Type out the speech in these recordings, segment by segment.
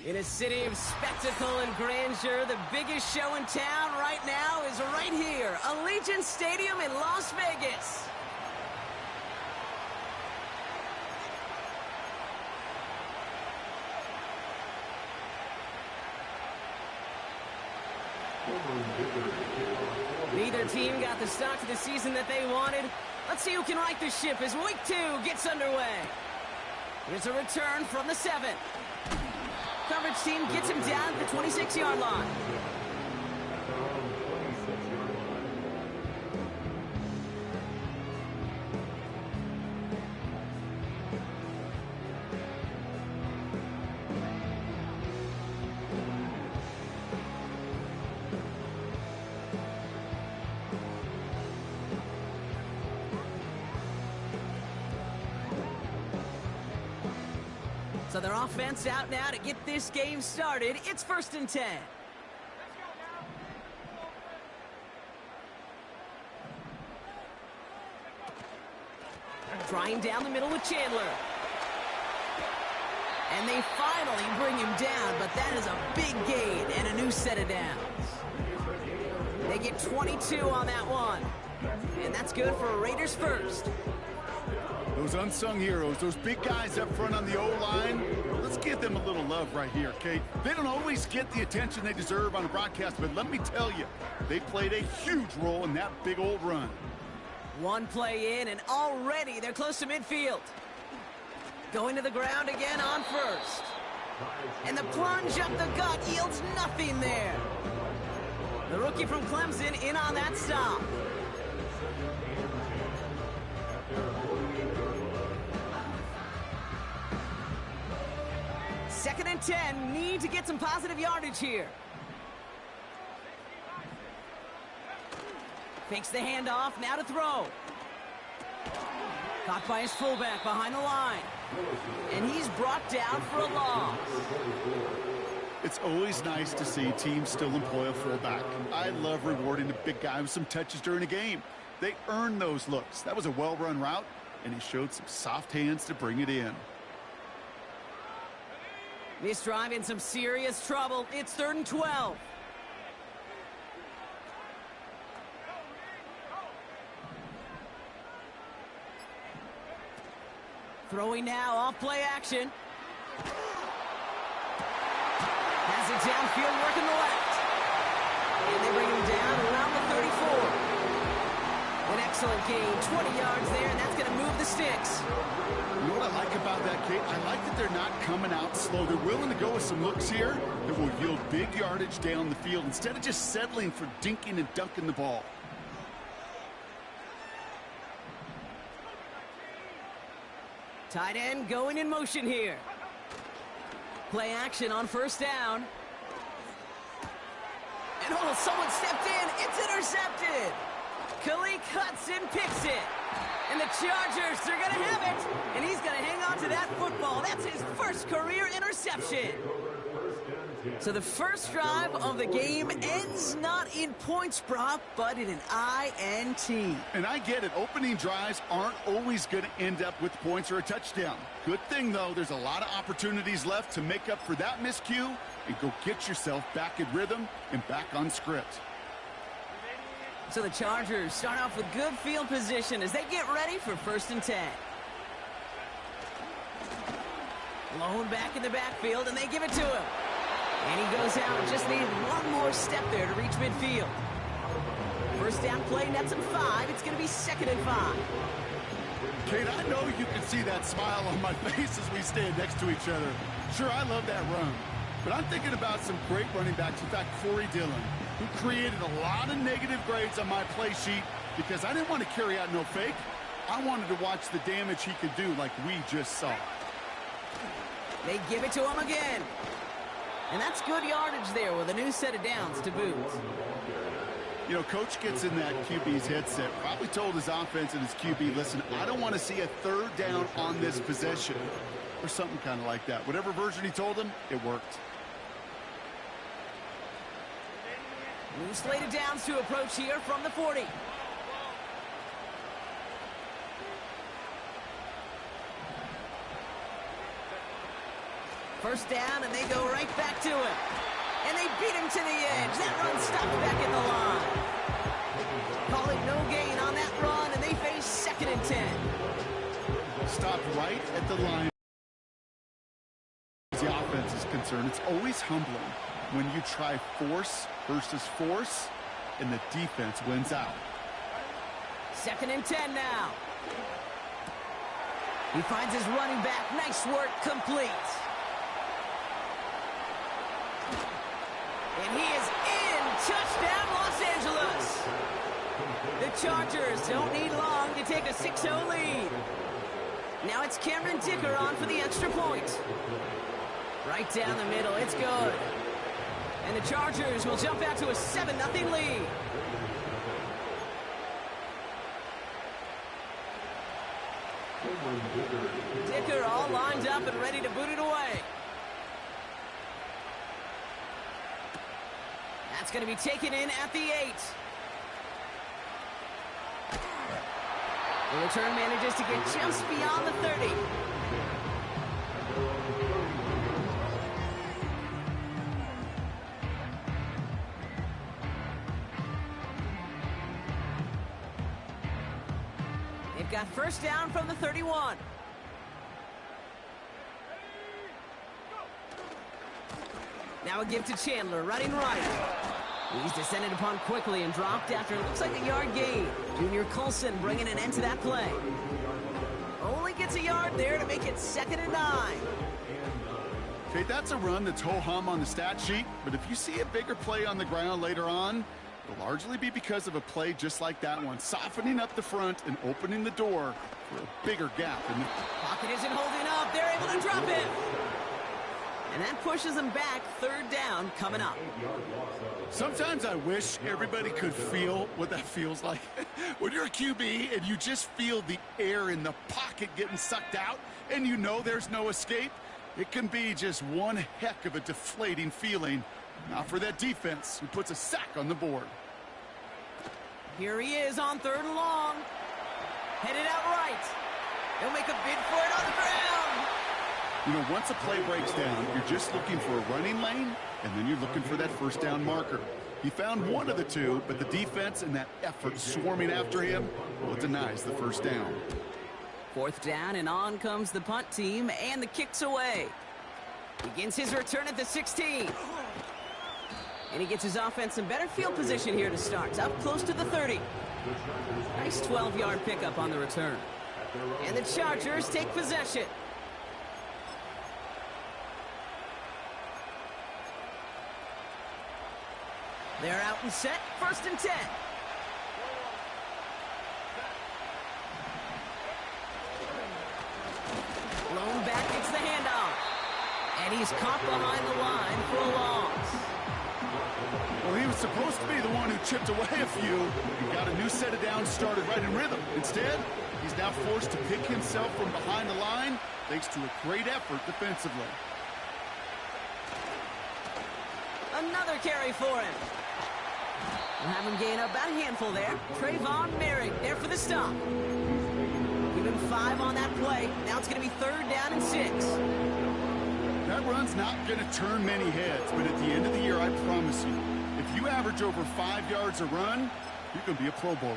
In a city of spectacle and grandeur, the biggest show in town right now is right here, Allegiant Stadium in Las Vegas. Neither team got the start to the season that they wanted. Let's see who can right the ship as week 2 gets underway. Here's a return from the 7. Coverage team gets him down at the 26-yard line. So their offense out now to get this game started. It's 1st and 10. Trying down the middle with Chandler. And they finally bring him down, but that is a big gain and a new set of downs. They get 22 on that one. And that's good for a Raiders first. Those unsung heroes, those big guys up front on the O-line, let's give them a little love right here, okay? They don't always get the attention they deserve on a broadcast, but let me tell you, they played a huge role in that big old run. One play in, and already they're close to midfield. Going to the ground again on first. And the plunge up the gut yields nothing there. The rookie from Clemson in on that stop. Second and 10, need to get some positive yardage here. Fakes the handoff, now to throw. Caught by his fullback behind the line. And he's brought down for a loss. It's always nice to see teams still employ a fullback. I love rewarding the big guy with some touches during a game. They earn those looks. That was a well-run route, and he showed some soft hands to bring it in. This drive in some serious trouble. It's 3rd and 12. Throwing now off play action. Has it downfield working the left. And they bring him down around the 34. An excellent gain, 20 yards there, and that's going to move the sticks. You know what I like about that, Kate? I like that they're not coming out slow. They're willing to go with some looks here that will yield big yardage down the field instead of just settling for dinking and dunking the ball. Tight end going in motion here. Play action on 1st down. And oh, someone stepped in. It's intercepted. Khalil cuts and picks it. And the Chargers, they're going to have it. And he's going to hang on to that football. That's his first career interception. So the first drive of the game ends not in points, Brock, but in an INT. And I get it. Opening drives aren't always going to end up with points or a touchdown. Good thing, though, there's a lot of opportunities left to make up for that miscue and go get yourself back in rhythm and back on script. So the Chargers start off with good field position as they get ready for 1st and 10. Blown back in the backfield, and they give it to him. And he goes out, just needed one more step there to reach midfield. 1st down play, nets him 5. It's going to be 2nd and 5. Kate, I know you can see that smile on my face as we stand next to each other. Sure, I love that run. But I'm thinking about some great running backs. In fact, Corey Dillon, who created a lot of negative grades on my play sheet because I didn't want to carry out no fake. I wanted to watch the damage he could do like we just saw. They give it to him again. And that's good yardage there with a new set of downs to boot. You know, Coach gets in that QB's headset, probably told his offense and his QB, listen, I don't want to see a 3rd down on this possession. Or something kind of like that. Whatever version he told him, it worked. New slate of downs to approach here from the 40. First down, and they go right back to him. And they beat him to the edge. That run stopped back at the line. Call it no gain on that run, and they face 2nd and 10. Stopped right at the line. As the offense is concerned, it's always humbling when you try force versus force, and the defense wins out. 2nd and 10 now. He finds his running back. Nice work, complete. And he is in. Touchdown, Los Angeles. The Chargers don't need long to take a 6-0 lead. Now it's Cameron Dicker on for the extra point. Right down the middle. It's good. And the Chargers will jump out to a 7-0 lead. Dicker all lined up and ready to boot it away. That's going to be taken in at the 8. The return manages to get just beyond the 30. They've got first down from the 31. Now a give to Chandler, running right. He's descended upon quickly and dropped after it looks like a yard gain. Junior Colson bringing an end to that play. Only gets a yard there to make it 2nd and 9. Okay, that's a run that's ho-hum on the stat sheet, but if you see a bigger play on the ground later on, it'll largely be because of a play just like that one, softening up the front and opening the door for a bigger gap. And pocket isn't holding up. They're able to drop it. And that pushes them back. 3rd down coming up. Sometimes I wish everybody could feel what that feels like. When you're a QB and you just feel the air in the pocket getting sucked out and you know there's no escape, it can be just one heck of a deflating feeling. Not for that defense who puts a sack on the board. Here he is on 3rd and long. Headed out right. He'll make a bid for it on the ground. You know, once a play breaks down, you're just looking for a running lane, and then you're looking for that first down marker. He found one of the two, but the defense and that effort swarming after him, well, it denies the first down. 4th down, and on comes the punt team, and the kick's away. Begins his return at the 16. And he gets his offense in better field position here to start. Up close to the 30. Nice 12-yard pickup on the return. And the Chargers take possession. They're out and set. 1st and 10. Lone back gets the handoff. And he's caught behind the line for a loss. Well, he was supposed to be the one who chipped away a few and got a new set of downs started right in rhythm. Instead, he's now forced to pick himself from behind the line thanks to a great effort defensively. Another carry for him. We'll have him gain about a handful there. Trayvon Merrick there for the stop. Give him 5 on that play. Now it's going to be 3rd down and 6. That run's not going to turn many heads, but at the end of the year, I promise you, if you average over 5 yards a run, you're going to be a Pro Bowler.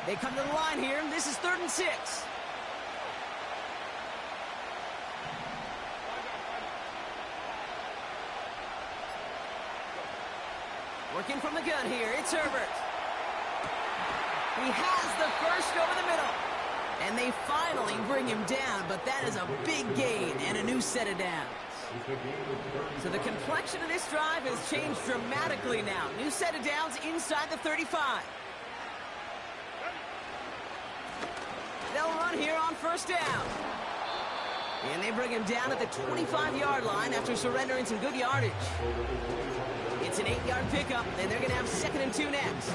They come to the line here. This is 3rd and 6. Working from the gun here, it's Herbert. He has the first over the middle. And they finally bring him down, but that is a big gain and a new set of downs. So the complexion of this drive has changed dramatically now. New set of downs inside the 35. They'll run here on 1st down. And they bring him down at the 25-yard line after surrendering some good yardage. It's an 8-yard pickup, and they're going to have 2nd and 2 next.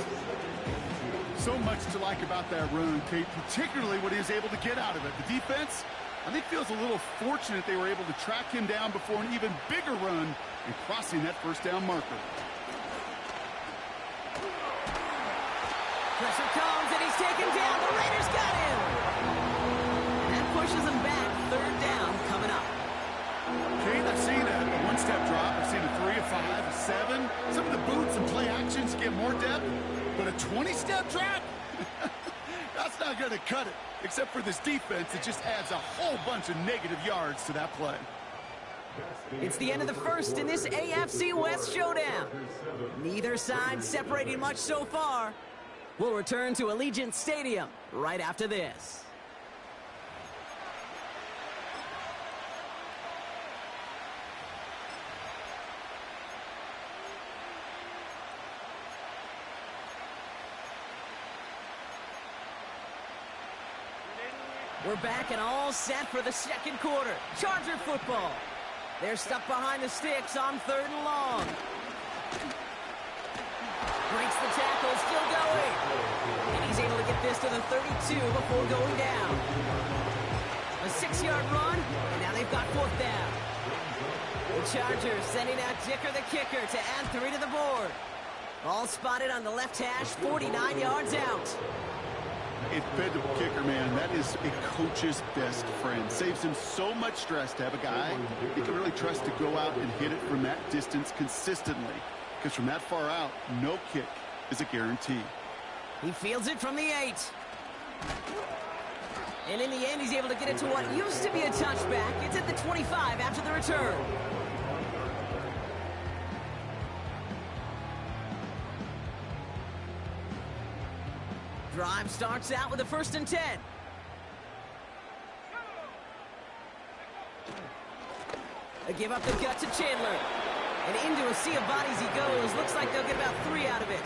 So much to like about that run, Kate, particularly what he was able to get out of it. The defense, I think, feels a little fortunate they were able to track him down before an even bigger run and crossing that first down marker. Pressure comes, and he's taken down. The Raiders got him. Kane, I've seen a one-step drop. I've seen a 3, a 5, a 7. Some of the boots and play actions get more depth, but a 20-step drop? That's not going to cut it, except for this defense that just adds a whole bunch of negative yards to that play. It's the end of the first in this AFC West showdown. Neither side separating much so far. We'll return to Allegiant Stadium right after this. We're back and all set for the second quarter. Charger football. They're stuck behind the sticks on 3rd and long. Breaks the tackle, still going. And he's able to get this to the 32 before going down. A 6-yard run, and now they've got 4th down. The Chargers sending out Dicker the kicker to add 3 to the board. All spotted on the left hash, 49 yards out. A dependable kicker, man. That is a coach's best friend. Saves him so much stress to have a guy he can really trust to go out and hit it from that distance consistently. Because from that far out, no kick is a guarantee. He fields it from the 8. And in the end, he's able to get it to what used to be a touchback. It's at the 25 after the return. Drive starts out with a 1st and 10. They give up the gut to Chandler. And into a sea of bodies he goes. Looks like they'll get about 3 out of it.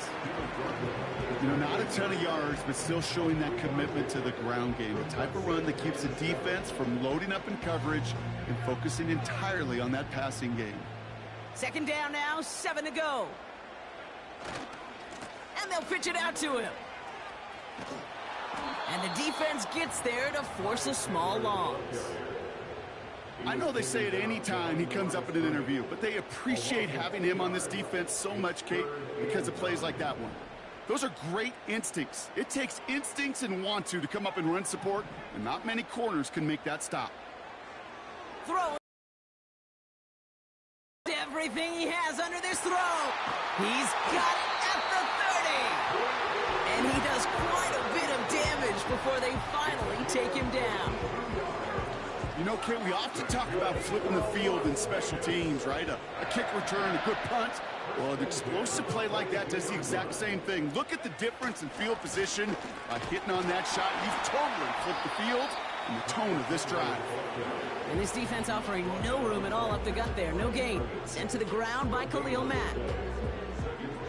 You know, not a ton of yards, but still showing that commitment to the ground game. The type of run that keeps the defense from loading up in coverage and focusing entirely on that passing game. 2nd down now, 7 to go. And they'll pitch it out to him. And the defense gets there to force a small loss. I know they say it any time he comes up in an interview, but they appreciate having him on this defense so much, Kate, because of plays like that one. Those are great instincts. It takes instincts and want to come up and run support, and not many corners can make that stop. Throw everything he has under this throw. He's got it at the 30. And he does quite a bit of damage before they finally take him down. You know, Kate, we often talk about flipping the field in special teams, right? A kick return, a good punt. Well, an explosive play like that does the exact same thing. Look at the difference in field position by hitting on that shot. You've totally flipped the field and the tone of this drive. And this defense offering no room at all up the gut there. No gain. Sent to the ground by Khalil Mack.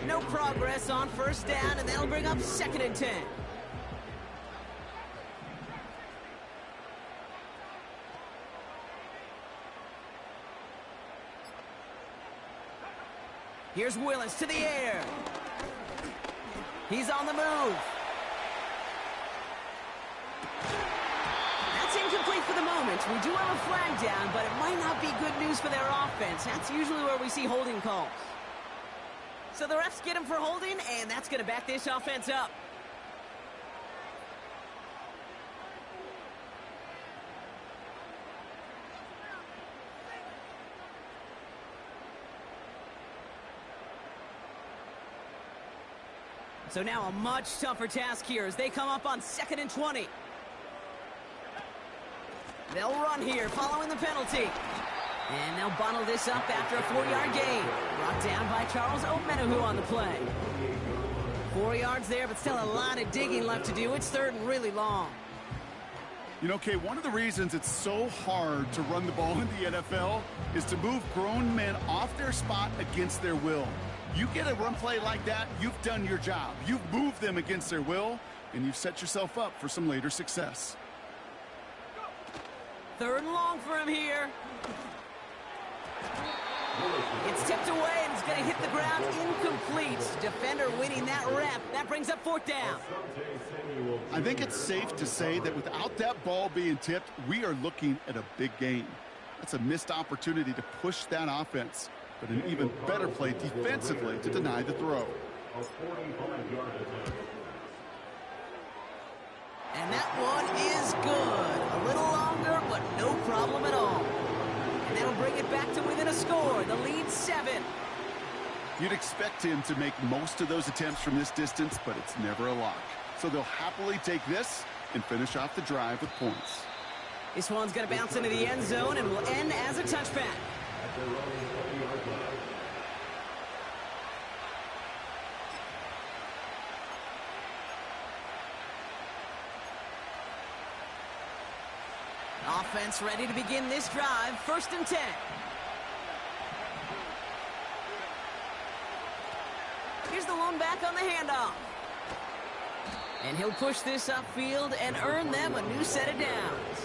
No progress on 1st down, and that'll bring up 2nd and 10. Here's Willis to the air. He's on the move. That's incomplete for the moment. We do have a flag down, but it might not be good news for their offense. That's usually where we see holding calls. So the refs get him for holding, and that's going to back this offense up. So now a much tougher task here as they come up on 2nd and 20. They'll run here following the penalty. And they'll bundle this up after a 4-yard gain. Brought down by Charles Omenahu on the play. 4 yards there, but still a lot of digging left to do. It's 3rd and really long. You know, Kay, one of the reasons it's so hard to run the ball in the NFL is to move grown men off their spot against their will. You get a run play like that, you've done your job. You've moved them against their will, and you've set yourself up for some later success. 3rd and long for him here. It's tipped away, and it's going to hit the ground incomplete. Defender winning that rep. That brings up 4th down. I think it's safe to say that without that ball being tipped, we are looking at a big game. That's a missed opportunity to push that offense, but an even better play defensively to deny the throw. And that one is good. A little longer, but no problem at all. And that'll bring it back to within a score. The lead 7. You'd expect him to make most of those attempts from this distance, but it's never a lock. So they'll happily take this and finish off the drive with points. This one's going to bounce into the end zone and will end as a touchback. Offense ready to begin this drive. 1st and 10. Here's the lone back on the handoff. And he'll push this upfield and earn them a new set of downs.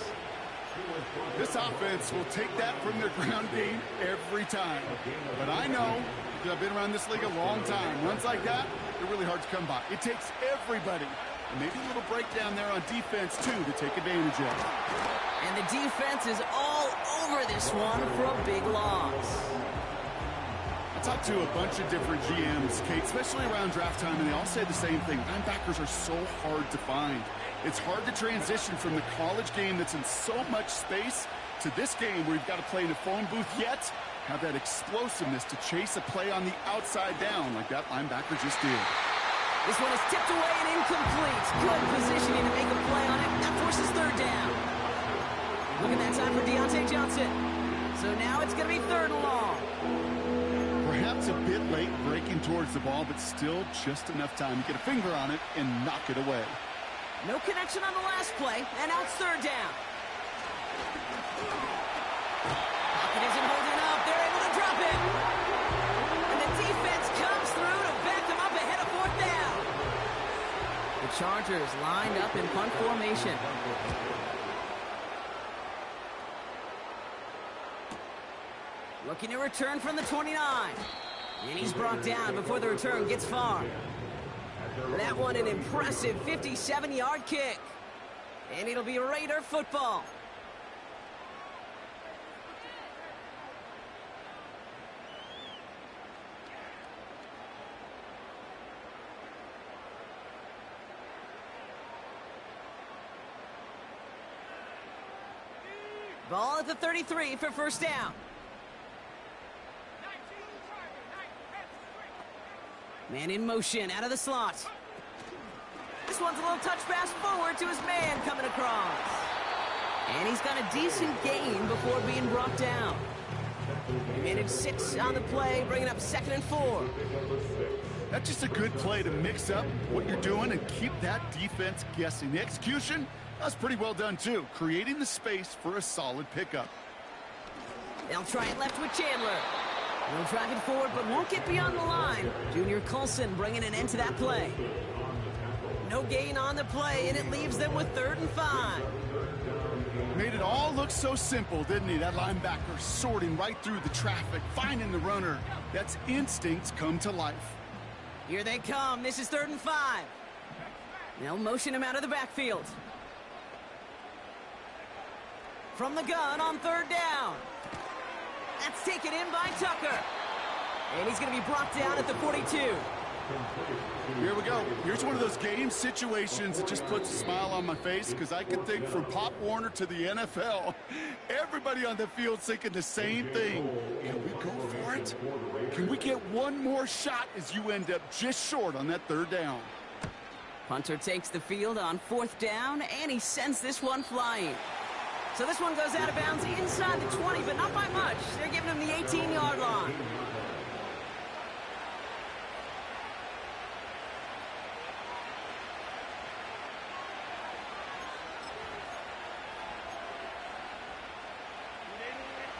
This offense will take that from their ground game every time. But I know, because I've been around this league a long time, runs like that, they're really hard to come by. It takes everybody. And maybe a little breakdown there on defense, too, to take advantage of. And the defense is all over this one for a big loss. I talked to a bunch of different GMs, Kate, especially around draft time, and they all say the same thing. Linebackers are so hard to find. It's hard to transition from the college game that's in so much space to this game where you've got to play in a phone booth, yet have that explosiveness to chase a play on the outside down like that linebacker just did. This one is tipped away and incomplete. Good positioning to make a play on it. That forces 3rd down. Look at that time for Deontay Johnson. So now it's going to be 3rd and long. Perhaps a bit late breaking towards the ball, but still just enough time to get a finger on it and knock it away. No connection on the last play, and now it's 3rd down. Pocket isn't holding up. They're able to drop it. And the defense comes through to back them up ahead of 4th down. The Chargers lined up in punt formation. Looking to return from the 29. And he's brought down before the return gets far. That one an impressive 57-yard kick. And it'll be Raider football. Ball at the 33 for 1st down. Man in motion, out of the slot. This one's a little touch pass forward to his man coming across. And he's got a decent gain before being brought down. He managed 6 on the play, bringing up 2nd and 4. That's just a good play to mix up what you're doing and keep that defense guessing. The execution, that's pretty well done, too. Creating the space for a solid pickup. They'll try it left with Chandler. They'll drive it forward, but won't get beyond the line. Junior Coulson bringing an end to that play. No gain on the play, and it leaves them with 3rd and 5. Made it all look so simple, didn't he? That linebacker sorting right through the traffic, finding the runner. That's instincts come to life. Here they come. This is 3rd and 5. They'll motion him out of the backfield. From the gun on 3rd down. That's taken in by Tucker. And he's going to be brought down at the 42. Here we go. Here's one of those game situations that just puts a smile on my face because I can think from Pop Warner to the NFL. Everybody on the field thinking the same thing. Can we go for it? Can we get one more shot as you end up just short on that 3rd down? Punter takes the field on 4th down, and he sends this one flying. So this one goes out of bounds inside the 20, but not by much. They're giving him the 18-yard line.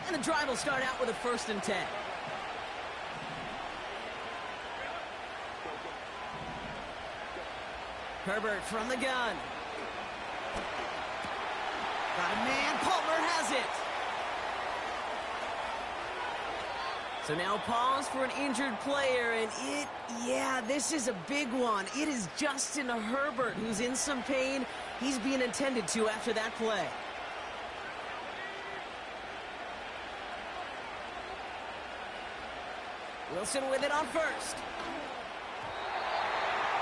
And the drive will start out with a 1st and 10. Herbert from the gun. Got a man. Palmer has it. So now pause for an injured player, and this is a big one. It is Justin Herbert who's in some pain. He's being attended to after that play. Wilson with it on 1st.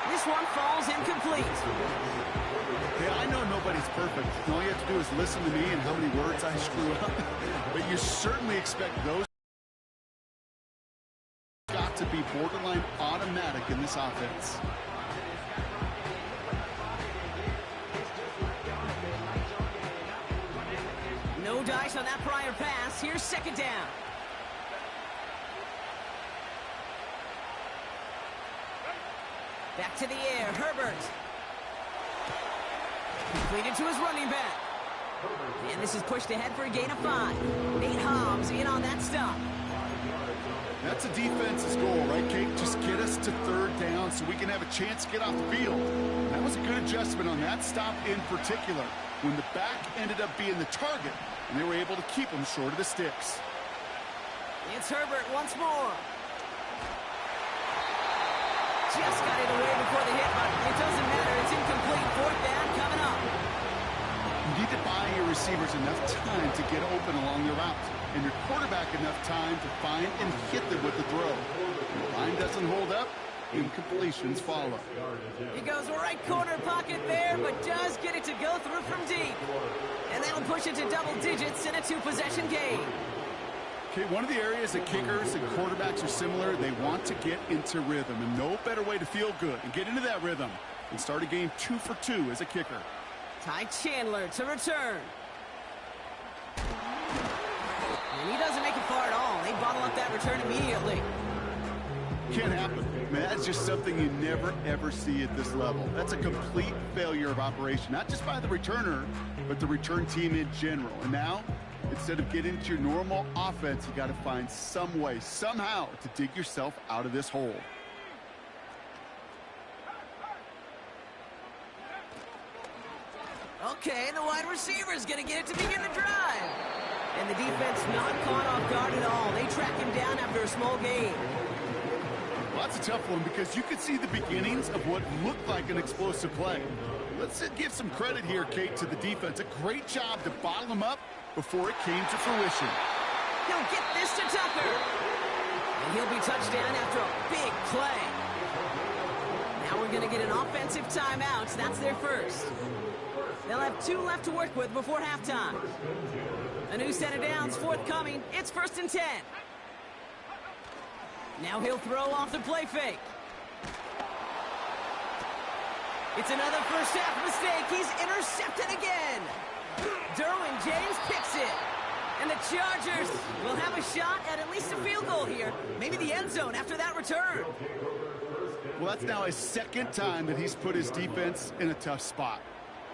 This one falls incomplete. Yeah, I know nobody's perfect. All you have to do is listen to me and how many words I screw up. But you certainly expect those got to be borderline automatic in this offense. No dice on that prior pass. Here's second down. Back to the air, Herbert. Completed to his running back. And this is pushed ahead for a gain of 5. Nate Hobbs in on that stop. That's a defense's goal, right, Kate? Just get us to third down so we can have a chance to get off the field. And that was a good adjustment on that stop in particular, when the back ended up being the target, and they were able to keep him short of the sticks. It's Herbert once more. Just got it away before the hit, but it doesn't matter. It's incomplete. Fourth down coming up. You need to buy your receivers enough time to get open along the route, and your quarterback enough time to find and hit them with the throw. When the line doesn't hold up, incompletions follow. He goes right corner pocket there, but does get it to go through from deep. And that'll push it to double digits in a 2-possession game. Okay, one of the areas that kickers and quarterbacks are similar, they want to get into rhythm, and no better way to feel good and get into that rhythm than start a game 2 for 2 as a kicker. Ty Chandler to return. And he doesn't make it far at all. They bottle up that return immediately. Can't happen. Man, that's just something you never, ever see at this level. That's a complete failure of operation, not just by the returner, but the return team in general. And now, instead of getting into your normal offense, you got to find some way, somehow, to dig yourself out of this hole. Okay, the wide receiver's going to get it to begin the drive. And the defense not caught off guard at all. They track him down after a small gain. Well, that's a tough one because you could see the beginnings of what looked like an explosive play. Let's give some credit here, Kate, to the defense. A great job to bottle him up before it came to fruition. He'll get this to Tucker. And he'll be touchdown after a big play. Now we're going to get an offensive timeout. That's their first. They'll have 2 left to work with before halftime. A new set of downs forthcoming. It's 1st and 10. Now he'll throw off the play fake. It's another first half mistake. He's intercepted again. Derwin James picks it. And the Chargers will have a shot at least a field goal here. Maybe the end zone after that return. Well, that's now his 2nd time that he's put his defense in a tough spot.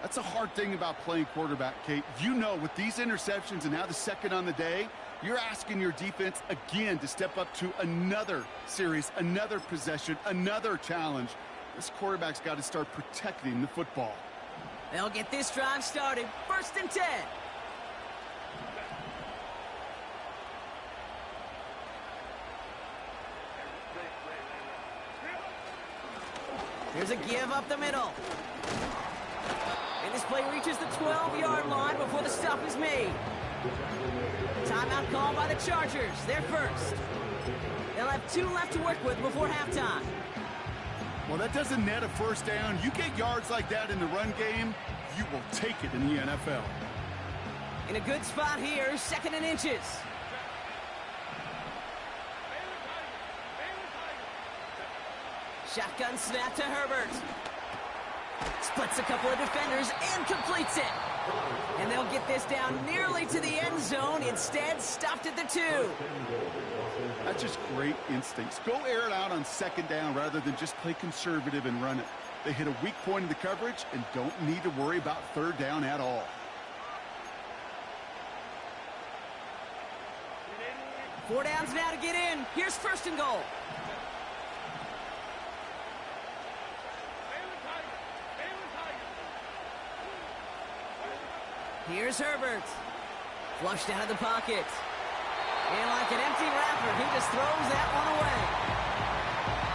That's a hard thing about playing quarterback, Kate. You know, with these interceptions and now the 2nd on the day, you're asking your defense again to step up to another series, another possession, another challenge. This quarterback's got to start protecting the football. They'll get this drive started. 1st and 10. Here's a give up the middle. And this play reaches the 12-yard line before the stop is made. Timeout called by the Chargers. They're first. They'll have 2 left to work with before halftime. Well, that doesn't net a first down. You get yards like that in the run game, you will take it in the NFL. In a good spot here, 2nd and inches. Shotgun snap to Herbert. Splits a couple of defenders and completes it. And they'll get this down nearly to the end zone. Instead, stopped at the 2. That's just great instincts. Go air it out on 2nd down rather than just play conservative and run it. They hit a weak point in the coverage and don't need to worry about 3rd down at all. Four downs now to get in. Here's 1st and goal. Here's Herbert. Flushed out of the pocket. And like an empty wrapper, he just throws that one away.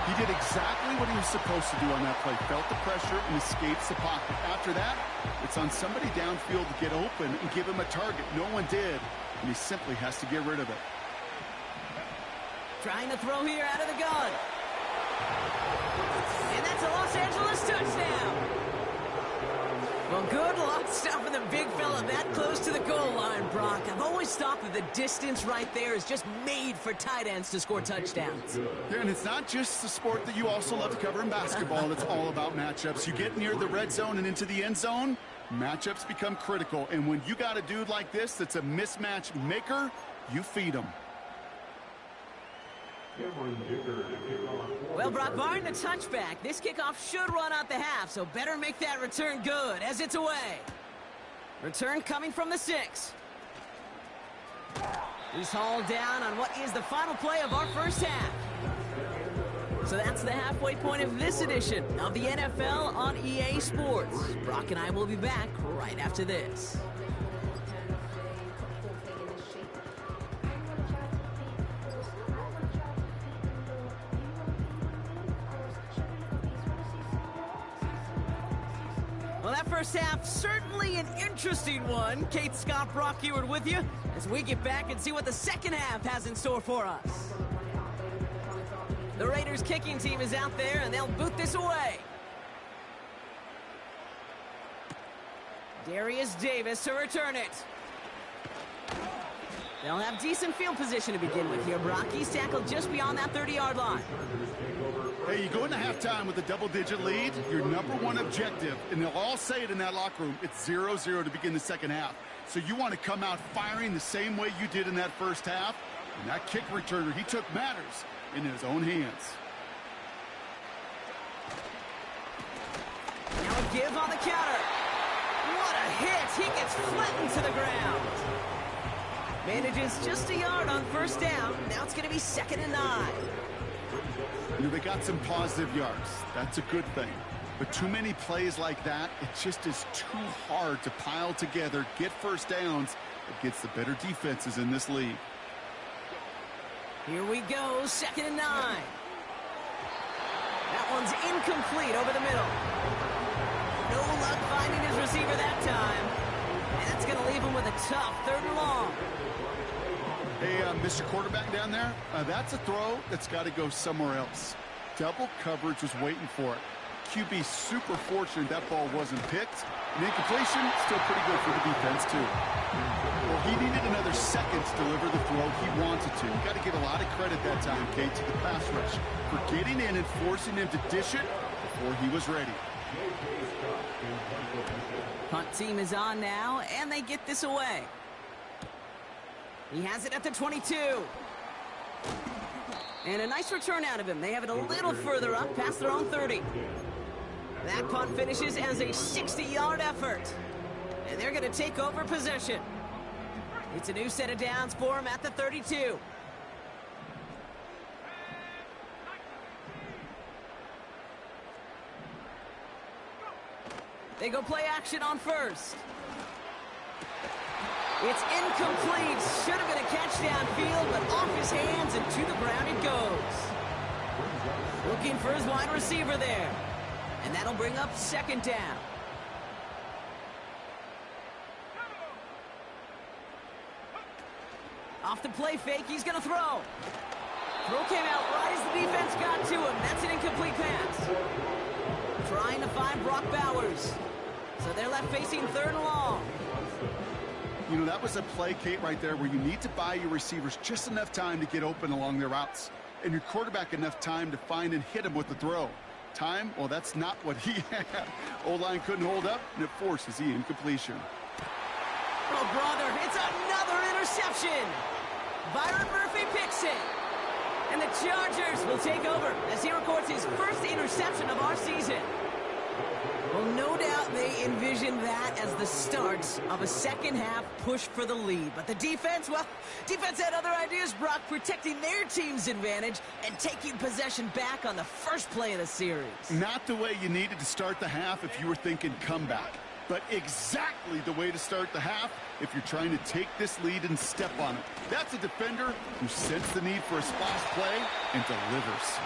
He did exactly what he was supposed to do on that play. Felt the pressure and escapes the pocket. After that, it's on somebody downfield to get open and give him a target. No one did, and he simply has to get rid of it. Trying to throw here out of the gun. And that's a Los Angeles touchdown. Well, good luck stopping the big fella that close to the goal line, Brock. I've always thought that the distance right there is just made for tight ends to score touchdowns. Yeah, and it's not just the sport that you also love to cover in basketball. It's all about matchups. You get near the red zone and into the end zone, matchups become critical. And when you got a dude like this that's a mismatch maker, you feed him. Well, Brock, barring the touchback, this kickoff should run out the half, so better make that return good as it's away. Return coming from the 6. He's hauled down on what is the final play of our first half. So that's the halfway point of this edition of the NFL on EA Sports. Brock and I will be back right after this. Well, that first half, certainly an interesting one. Kate, Scott, Brock Ewart with you as we get back and see what the second half has in store for us. The Raiders kicking team is out there, and they'll boot this away. Darius Davis to return it. They'll have decent field position to begin with here, Brock. He's tackled just beyond that 30-yard line. Hey, you go into halftime with a double-digit lead, your number one objective, and they'll all say it in that locker room, it's 0-0 to begin the second half. So you want to come out firing the same way you did in that first half. And that kick returner, he took matters in his own hands. Now a give on the counter. What a hit! He gets flattened to the ground. Manages just a yard on first down. Now it's going to be 2nd and 9. You know, they got some positive yards. That's a good thing. But too many plays like that, it just is too hard to pile together, get first downs against the better defenses in this league. Here we go, 2nd and 9. That one's incomplete over the middle. No luck finding his receiver that time. And that's going to leave him with a tough 3rd and long. Hey, Mr. Quarterback down there, that's a throw that's got to go somewhere else. Double coverage was waiting for it. QB super fortunate that ball wasn't picked. And incompletion, still pretty good for the defense, too. Well, he needed another second to deliver the throw he wanted to. You got to give a lot of credit that time, Kate, to the pass rush for getting in and forcing him to dish it before he was ready. Punt team is on now, and they get this away. He has it at the 22. And a nice return out of him. They have it a little further up past their own 30. That punt finishes as a 60-yard effort. And they're going to take over possession. It's a new set of downs for him at the 32. They go play action on first. It's incomplete. Should have been a catch downfield, but off his hands and to the ground it goes. Looking for his wide receiver there. And that'll bring up 2nd down. Off the play fake, he's going to throw. Throw came out right as the defense got to him. That's an incomplete pass. Trying to find Brock Bowers. So they're left facing 3rd and long. You know, that was a play, Kate, right there where you need to buy your receivers just enough time to get open along their routes. And your quarterback enough time to find and hit him with the throw. Time, well, that's not what he had. O-line couldn't hold up, and it forces the incompletion. Oh, brother, it's another interception. Byron Murphy picks it. And the Chargers will take over as he records his first interception of our season. Well, no doubt they envisioned that as the start of a second half push for the lead. But the defense, well, defense had other ideas, Brock, protecting their team's advantage and taking possession back on the first play of the series. Not the way you needed to start the half if you were thinking comeback, but exactly the way to start the half if you're trying to take this lead and step on it. That's a defender who sensed the need for a splash play and delivers.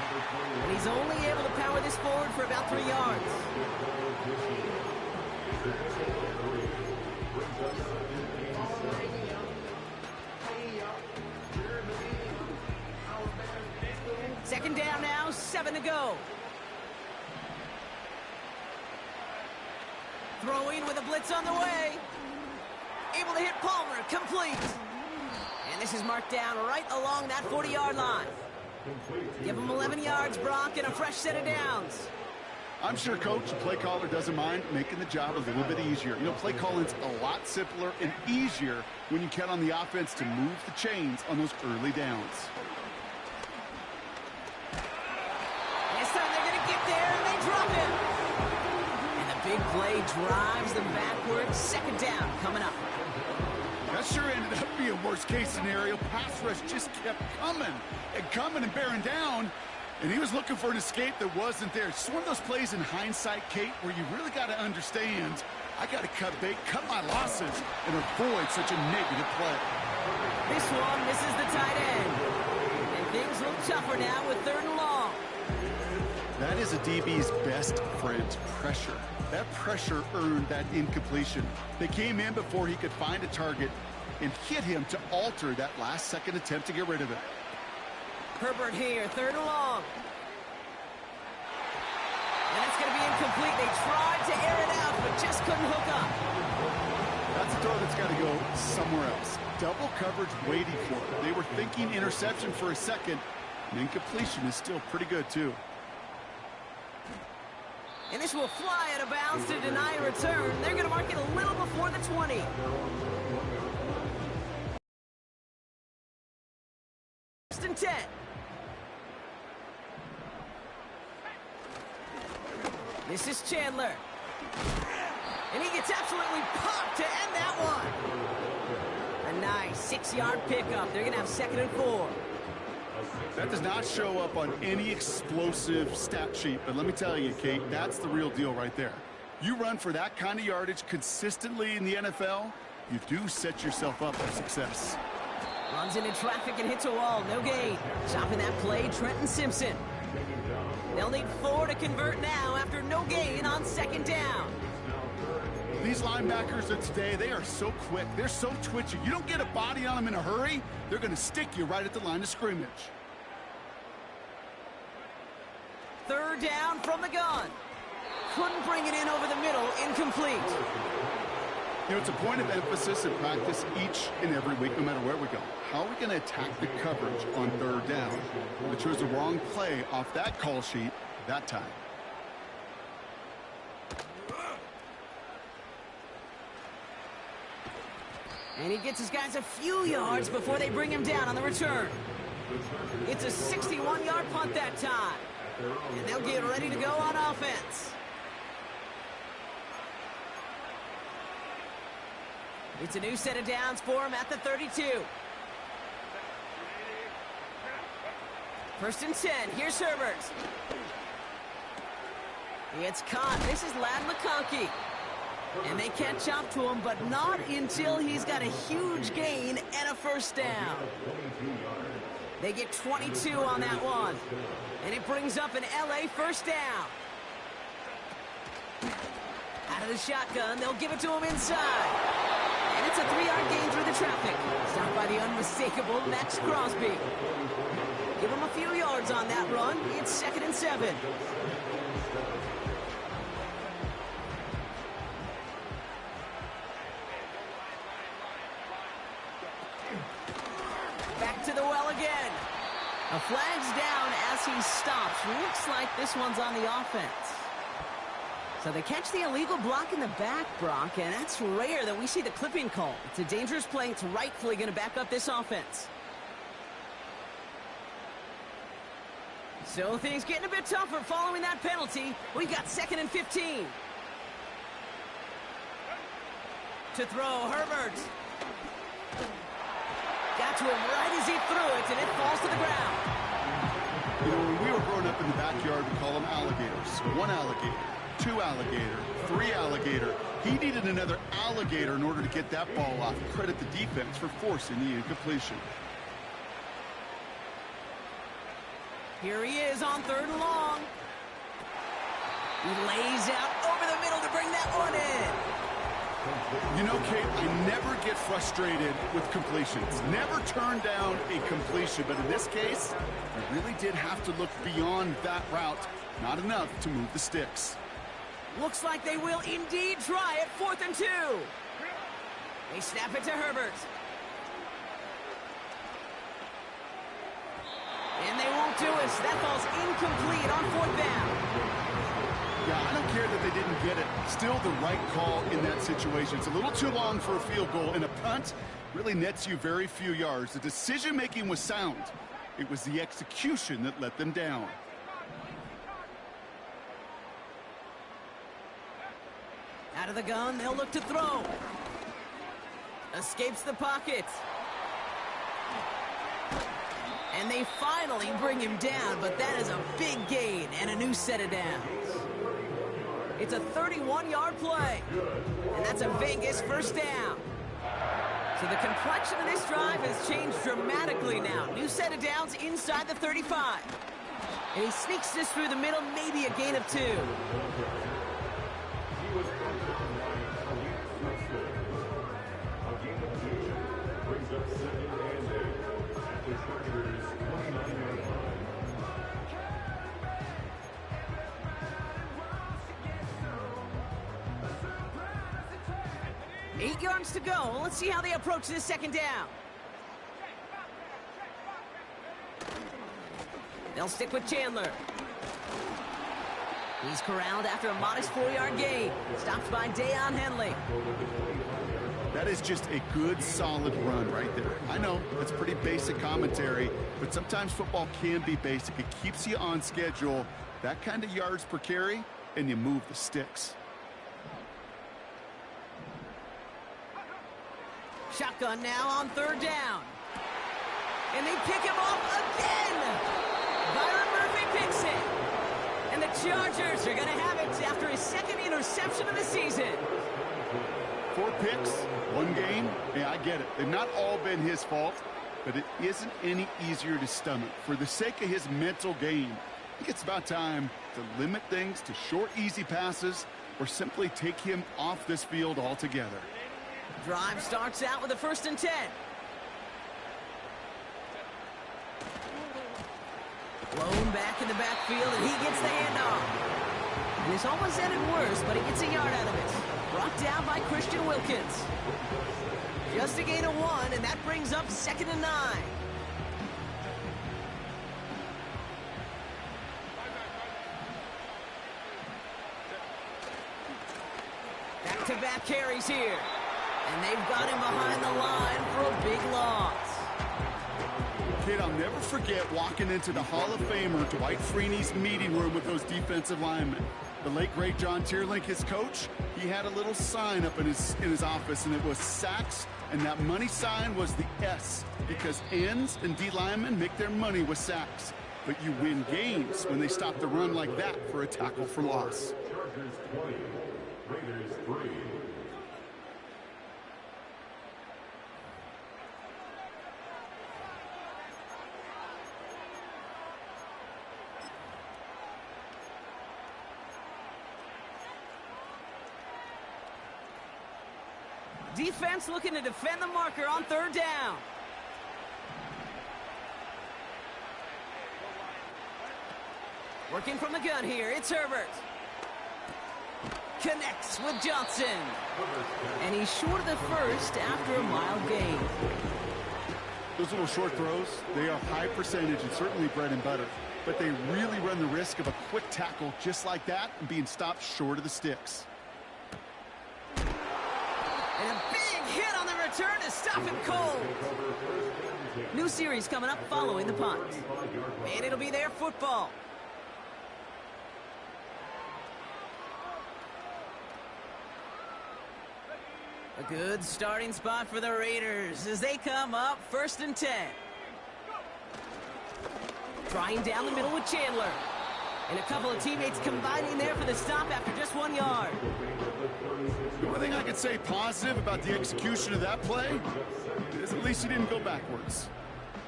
And he's only able to power this forward for about 3 yards. Second down now, 7 to go. Throwing with a blitz on the way. Able to hit Palmer, complete. And this is marked down right along that 40-yard line. Give him 11 yards, Brock, and a fresh set of downs. I'm sure Coach, the play caller, doesn't mind making the job a little bit easier. You know, play calling's a lot simpler and easier when you count on the offense to move the chains on those early downs. This time they're going to get there, and they drop him. And the big play drives them backwards. Second down coming up. That sure ended up being worst-case scenario. Pass rush just kept coming and bearing down. And he was looking for an escape that wasn't there. It's one of those plays in hindsight, Kate, where you really got to understand, I got to cut bait, cut my losses, and avoid such a negative play. This one misses the tight end. And things look tougher now with 3rd and long. That is a DB's best friend, pressure. That pressure earned that incompletion. They came in before he could find a target and hit him to alter that last-second attempt to get rid of it. Herbert here, 3rd and long. And it's going to be incomplete. They tried to air it out, but just couldn't hook up. That's a throw that's got to go somewhere else. Double coverage waiting for it. They were thinking interception for a second, and incompletion is still pretty good, too. And this will fly out of bounds to deny a return. They're going to mark it a little before the 20. First and 10. This is Chandler. And he gets absolutely popped to end that one. A nice 6-yard pickup. They're going to have 2nd and 4. That does not show up on any explosive stat sheet, but let me tell you, Kate, that's the real deal right there. You run for that kind of yardage consistently in the NFL, you do set yourself up for success. Runs into traffic and hits a wall. No gain. Stopping that play, Trenton Simpson. They'll need 4 to convert now after no gain on 2nd down. These linebackers of today, they are so quick. They're so twitchy. You don't get a body on them in a hurry, they're going to stick you right at the line of scrimmage. 3rd down from the gun. Couldn't bring it in over the middle. Incomplete. You know, it's a point of emphasis in practice each and every week, no matter where we go. How are we going to attack the coverage on 3rd down? We chose the wrong play off that call sheet that time. And he gets his guys a few yards before they bring him down on the return. It's a 61-yard punt that time. And they'll get ready to go on offense. It's a new set of downs for him at the 32. 1st and 10. Here's Herbert. It's caught. This is Ladd McConkey. And they catch up to him, but not until he's got a huge gain and a 1st down. They get 22 on that one. And it brings up an LA 1st down. Out of the shotgun, they'll give it to him inside. And it's a 3-yard gain through the traffic. Stopped by the unmistakable Max Crosby. Give him a few yards on that run. It's 2nd and 7. Back to the well again. A flag's down as he stops. Looks like this one's on the offense. So they catch the illegal block in the back, Brock, and that's rare that we see the clipping call. It's a dangerous play. It's rightfully going to back up this offense. So things getting a bit tougher following that penalty. We've got 2nd and 15. To throw, Herbert. Got to him right as he threw it, and it falls to the ground. You know, when we were growing up in the backyard, we call them alligators. 1 alligator, 2 alligator, 3 alligator. He needed another alligator in order to get that ball off. Credit the defense for forcing the incompletion. Here he is on 3rd and long. He lays out over the middle to bring that one in. You know, Kate, I never get frustrated with completions. Never turn down a completion. But in this case, I really did have to look beyond that route. Not enough to move the sticks. Looks like they will indeed try it. 4th and 2. They snap it to Herbert. And they won't do it. That ball's incomplete on 4th down. Yeah, I don't care that they didn't get it. Still the right call in that situation. It's a little too long for a field goal, and a punt really nets you very few yards. The decision-making was sound. It was the execution that let them down. Out of the gun, they'll look to throw. Escapes the pocket. And they finally bring him down, but that is a big gain and a new set of downs. It's a 31-yard play, and that's a Vegas 1st down. So the complexion of this drive has changed dramatically now. New set of downs inside the 35. And he sneaks this through the middle, maybe a gain of 2. Eight yards to go. Let's see how they approach this 2nd down. They'll stick with Chandler. He's corralled after a modest 4-yard gain. Stopped by Deion Henley. That is just a good, solid run right there. I know, that's pretty basic commentary, but sometimes football can be basic. It keeps you on schedule. That kind of yards per carry, and you move the sticks. Shotgun now on 3rd down. And they pick him off again. Byron Murphy picks it. And the Chargers are going to have it after his 2nd interception of the season. 4 picks, 1 game. Yeah, I get it. They've not all been his fault, but it isn't any easier to stomach. For the sake of his mental game, I think it's about time to limit things to short, easy passes or simply take him off this field altogether. Drive starts out with a 1st and 10. Blown back in the backfield, and he gets the handoff. And it's almost ended worse, but he gets a yard out of it. Brought down by Christian Wilkins. Just a gain of 1, and that brings up 2nd and 9. Back-to-back carries here. And they've got him behind the line for a big loss. Kid, I'll never forget walking into the Hall of Famer Dwight Freeney's meeting room with those defensive linemen. The late, great John Tierlink, his coach, he had a little sign up in his office, and it was sacks, and that money sign was the S, because ends and D linemen make their money with sacks. But you win games when they stop the run like that for a tackle for loss. Chargers 20, Raiders 3. Defense looking to defend the marker on 3rd down. Working from the gun here, it's Herbert. Connects with Johnson. And he's short of the 1st after a mild gain. Those little short throws, they are high percentage and certainly bread and butter. But they really run the risk of a quick tackle just like that and being stopped short of the sticks. And a big hit on the return to stop him cold. New series coming up following the punt. And it'll be their football. A good starting spot for the Raiders as they come up 1st and 10. Trying down the middle with Chandler. And a couple of teammates combining there for the stop after just 1 yard. The only thing I could say positive about the execution of that play is at least he didn't go backwards.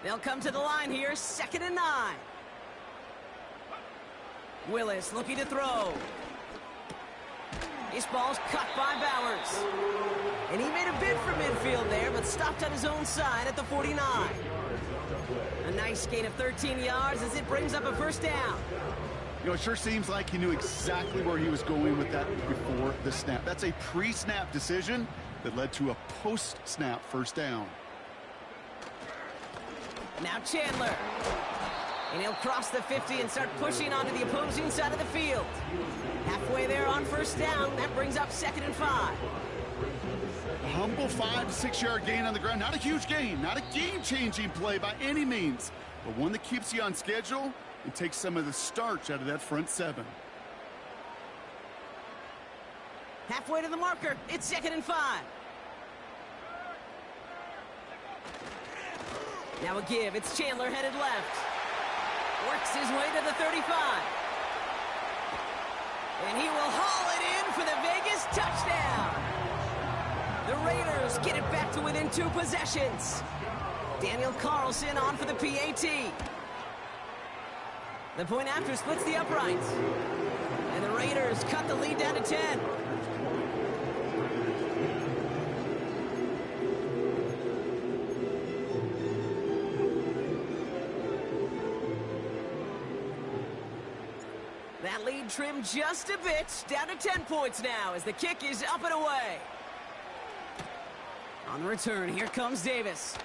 They'll come to the line here, 2nd and 9. Willis looking to throw. This ball's cut by Bowers. And he made a bid for midfield there, but stopped on his own side at the 49. A nice gain of 13 yards as it brings up a 1st down. You know, it sure seems like he knew exactly where he was going with that before the snap. That's a pre-snap decision that led to a post-snap first down. Now Chandler. And he'll cross the 50 and start pushing onto the opposing side of the field. Halfway there on first down. That brings up 2nd and 5. A humble 5 to 6 yard gain on the ground. Not a huge gain, not a game-changing play by any means, but one that keeps you on schedule and takes some of the starch out of that front 7. Halfway to the marker. It's 2nd and 5. Now a give. It's Chandler headed left. Works his way to the 35. And he will haul it in for the Vegas touchdown. The Raiders get it back to within 2 possessions. Daniel Carlson on for the PAT. The point after splits the uprights. And the Raiders cut the lead down to 10. That lead trimmed just a bit, down to 10 points now as the kick is up and away. On the return, here comes Davis.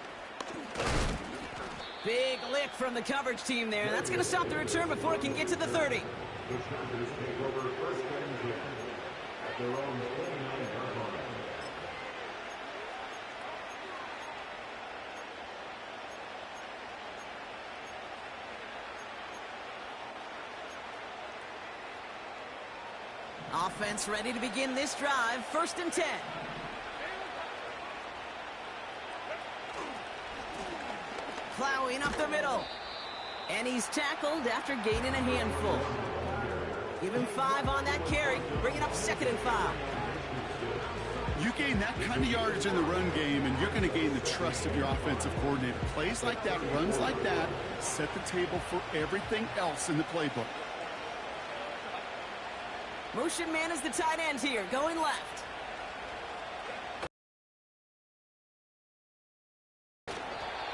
Big lick from the coverage team there. That's going to stop the return before it can get to the 30. The Chargers take over first and 10 at their own 29-yard line. Offense ready to begin this drive. 1st and 10. Plowing up the middle. And he's tackled after gaining a handful. Give him 5 on that carry. Bringing up 2nd and 5. You gain that kind of yardage in the run game, and you're going to gain the trust of your offensive coordinator. Plays like that, runs like that, set the table for everything else in the playbook. Motion man is the tight end here, going left.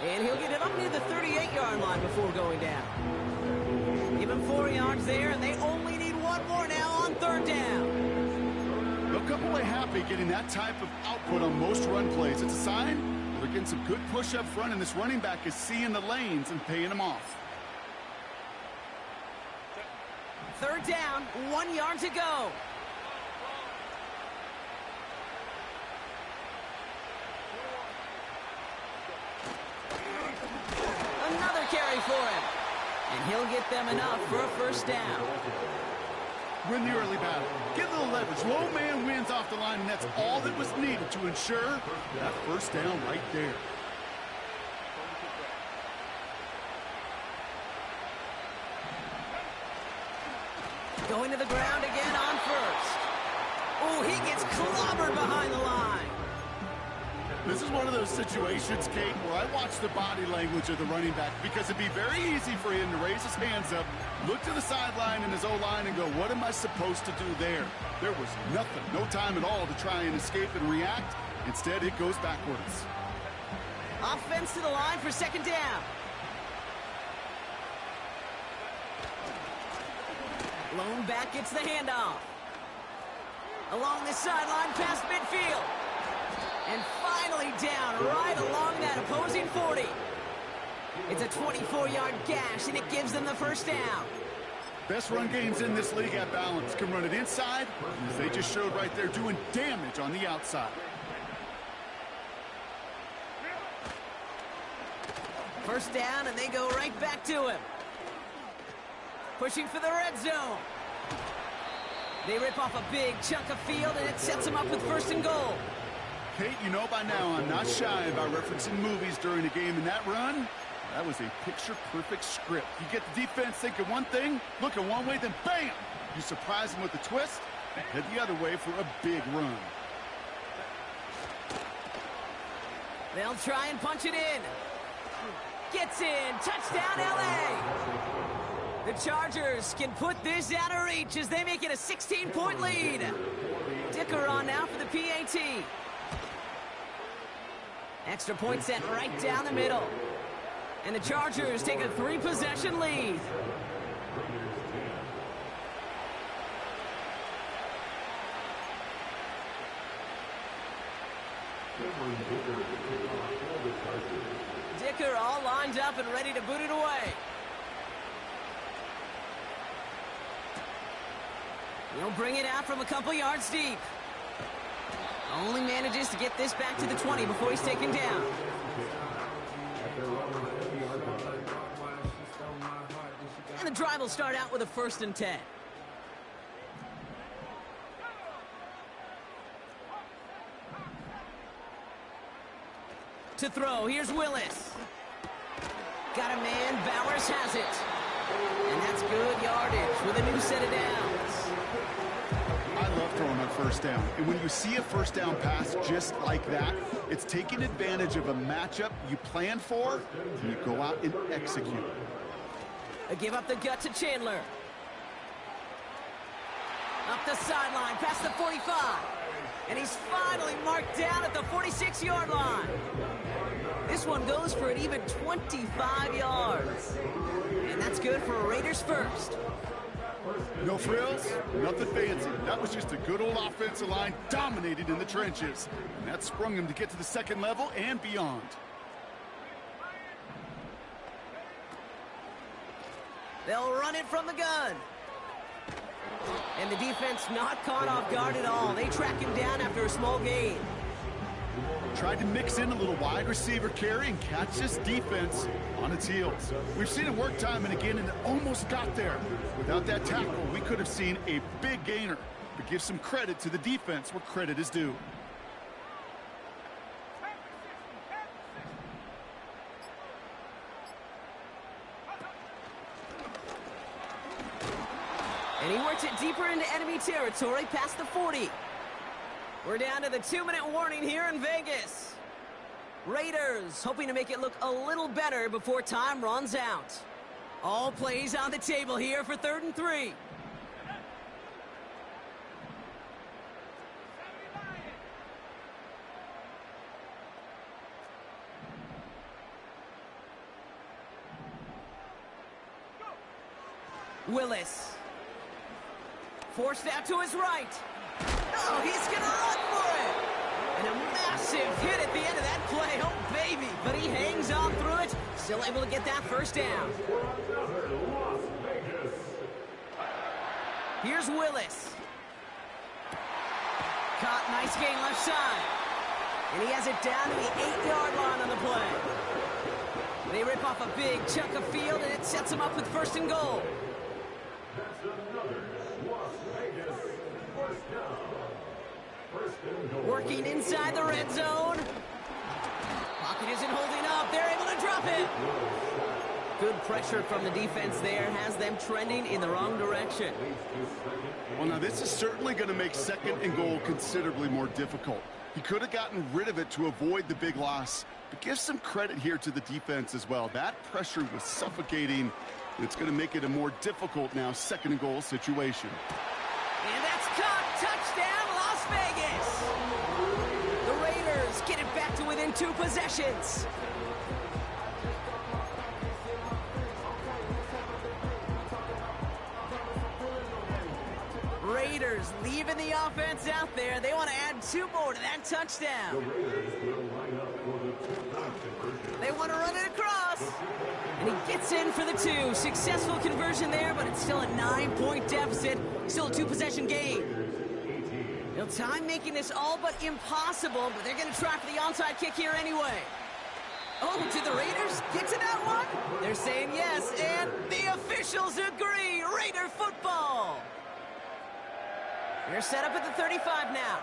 And he'll get it up near the 38-yard line before going down. Give him 4 yards there, and they only need 1 more now on 3rd down. They'll come away happy getting that type of output on most run plays. It's a sign they're getting some good push up front, and this running back is seeing the lanes and paying them off. 3rd down, 1 yard to go. Another carry for him. And he'll get them enough for a 1st down. Win the early battle. Get a little leverage. Low man wins off the line, and that's all that was needed to ensure that 1st down right there. Going to the ground again on 1st. Oh, he gets clobbered behind the line. This is one of those situations, Kate, where I watch the body language of the running back, because it'd be very easy for him to raise his hands up, look to the sideline in his O-line and go, what am I supposed to do there? There was nothing, no time at all to try and escape and react. Instead, it goes backwards. Offense to the line for 2nd down. Lone back gets the handoff. Along the sideline past midfield. And finally down right along that opposing 40. It's a 24-yard gash, and it gives them the 1st down. Best run games in this league at balance. Can run it inside, as they just showed right there, doing damage on the outside. 1st down, and they go right back to him. Pushing for the red zone. They rip off a big chunk of field, and it sets them up with 1st and goal. Kate, you know by now I'm not shy about referencing movies during a game, and that run, that was a picture-perfect script. You get the defense thinking one thing, looking one way, then bam! You surprise them with a twist, and head the other way for a big run. They'll try and punch it in. Gets in. Touchdown, L.A. The Chargers can put this out of reach as they make it a 16-point lead. Dicker on now for the PAT. Extra point set right down the middle. And the Chargers take a 3-possession lead. Dicker all lined up and ready to boot it away. He'll bring it out from a couple yards deep. Only manages to get this back to the 20 before he's taken down. And the drive will start out with a 1st and 10. To throw, here's Willis. Got a man, Bowers has it. And that's good yardage with a new set of downs. I love throwing on 1st down. And when you see a 1st down pass just like that, it's taking advantage of a matchup you plan for, and you go out and execute. A give up the gut to Chandler. Up the sideline, past the 45. And he's finally marked down at the 46-yard line. This one goes for an even 25 yards. And that's good for a Raiders 1st. No frills, nothing fancy. That was just a good old offensive line dominated in the trenches. And that sprung him to get to the 2nd level and beyond. They'll run it from the gun. And the defense not caught off guard at all. They track him down after a small gain. Tried to mix in a little wide receiver carry and catch this defense on its heels. We've seen it work time and again, and it almost got there. Without that tackle, we could have seen a big gainer. But give some credit to the defense where credit is due. And he works it deeper into enemy territory past the 40. We're down to the 2-minute warning here in Vegas. Raiders hoping to make it look a little better before time runs out. All plays on the table here for 3rd and 3. Willis. Forced out to his right. Oh, he's going to run for it. And a massive hit at the end of that play. Oh, baby. But he hangs on through it. Still able to get that 1st down. Here's Willis. Caught, nice gain left side. And he has it down to the 8-yard line on the play. They rip off a big chunk of field, and it sets them up with 1st and goal. Working inside the red zone. Pocket isn't holding up. They're able to drop it. Good pressure from the defense there has them trending in the wrong direction. Well, now this is certainly going to make 2nd and goal considerably more difficult. He could have gotten rid of it to avoid the big loss. But give some credit here to the defense as well. That pressure was suffocating. It's going to make it a more difficult now 2nd and goal situation. And that's caught. Touchdown, Las Vegas. The Raiders get it back to within 2 possessions. Raiders leaving the offense out there. They want to add 2 more to that touchdown. They want to run it across. And he gets in for the 2. Successful conversion there, but it's still a 9-point deficit. Still a 2-possession game. Now, time making this all but impossible, but they're going to try for the onside kick here anyway. Oh, did the Raiders get to that one? They're saying yes, and the officials agree. Raider football. They're set up at the 35 now.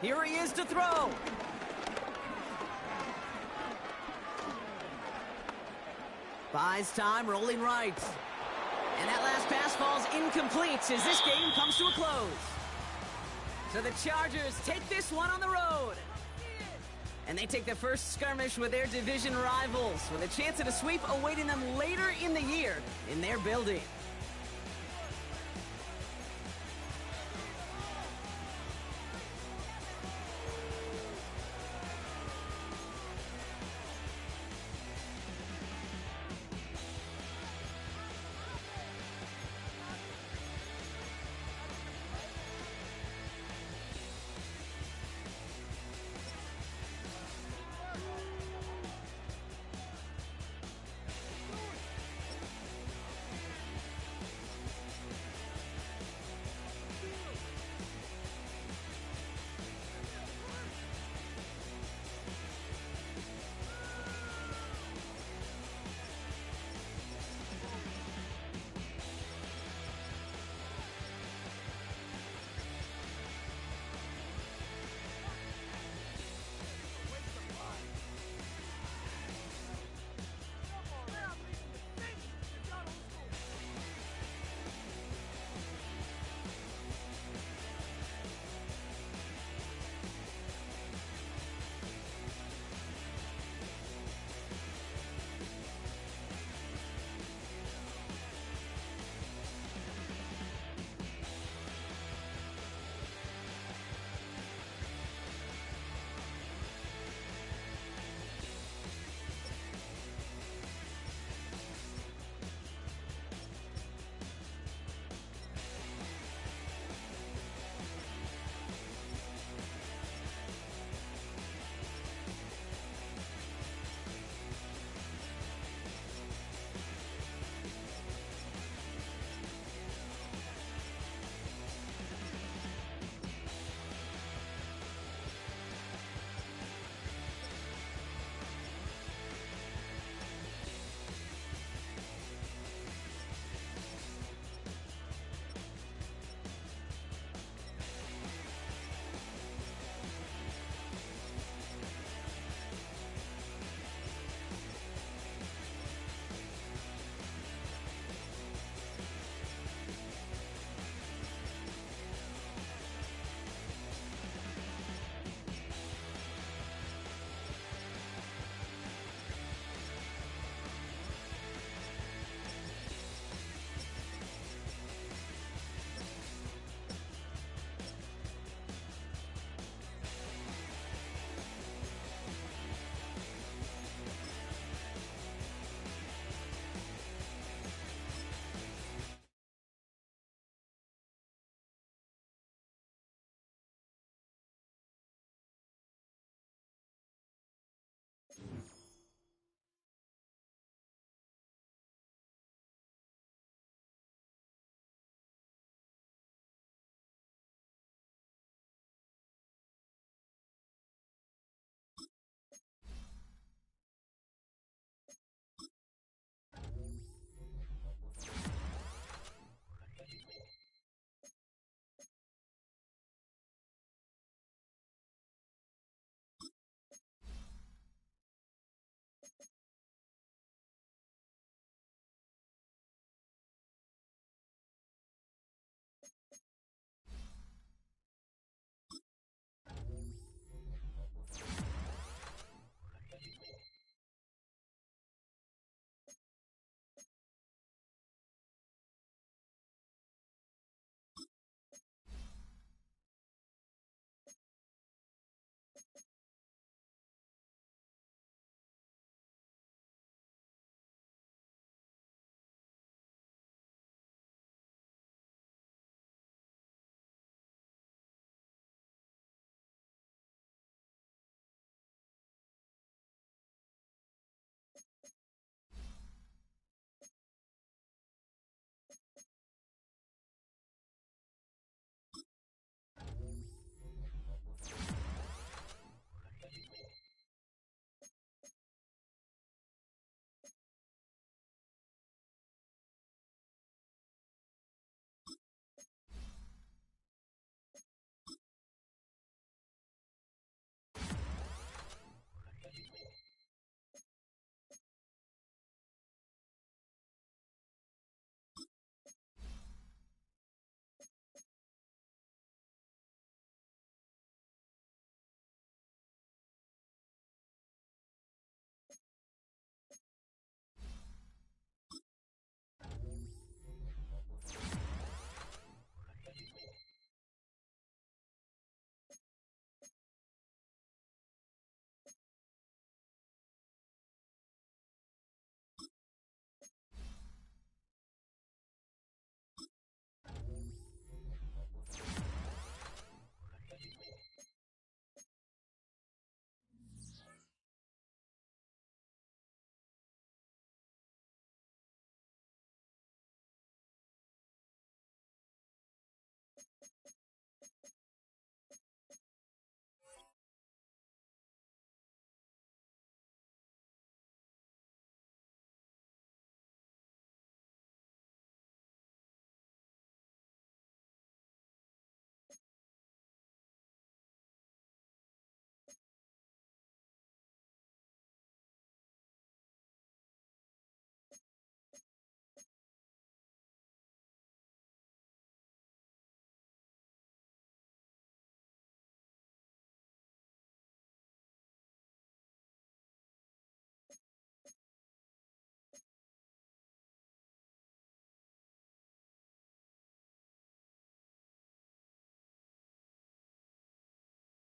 Here he is to throw. Buys time, rolling right. And that last pass falls incomplete as this game comes to a close. So the Chargers take this one on the road. And they take the first skirmish with their division rivals with a chance at a sweep awaiting them later in the year in their building.